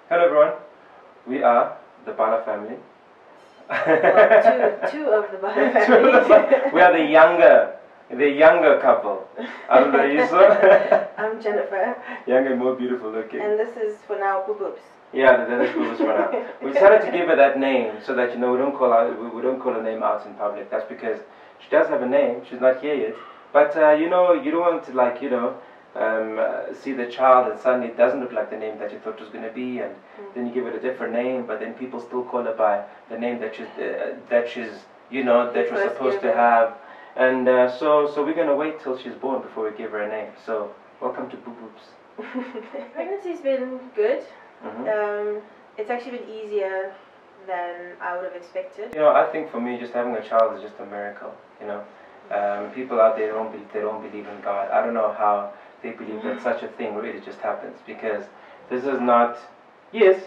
Hello everyone, we are the Bala family. Well, two of the Bala family. We are the younger couple. I'm Loyiso. I'm Jennifer. Younger and more beautiful looking. And this is for now Boo Boobs. Yeah, that is Boo Boobs for now. We decided to give her that name so that we don't call her name out in public. That's because she does have a name. She's not here yet. But you don't want to see the child and suddenly it doesn't look like the name that you thought it was going to be, and then you give it a different name, but then people still call her by the name that she's supposed to have, and so we're going to wait till she's born before we give her a name. So welcome to Boo Boobs. Pregnancy's been good. It's actually been easier than I would have expected. I think for me, just having a child is just a miracle. People out there they don't believe in God. I don't know how they believe that such a thing really just happens, because this is not. Yes,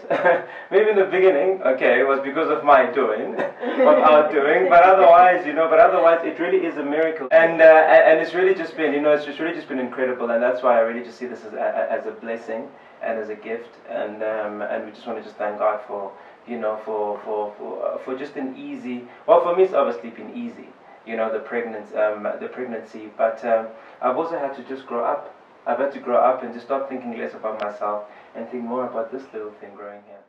maybe in the beginning, okay, it was because of my doing, of our doing, but otherwise, it really is a miracle, and it's really just been, it's just really just been incredible, and that's why I really just see this as a blessing and as a gift, and we just want to just thank God for, for just an easy. Well, for me, it's obviously been easy, the pregnancy, but I've also had to just grow up. I've had to grow up and just stop thinking less about myself and think more about this little thing growing here.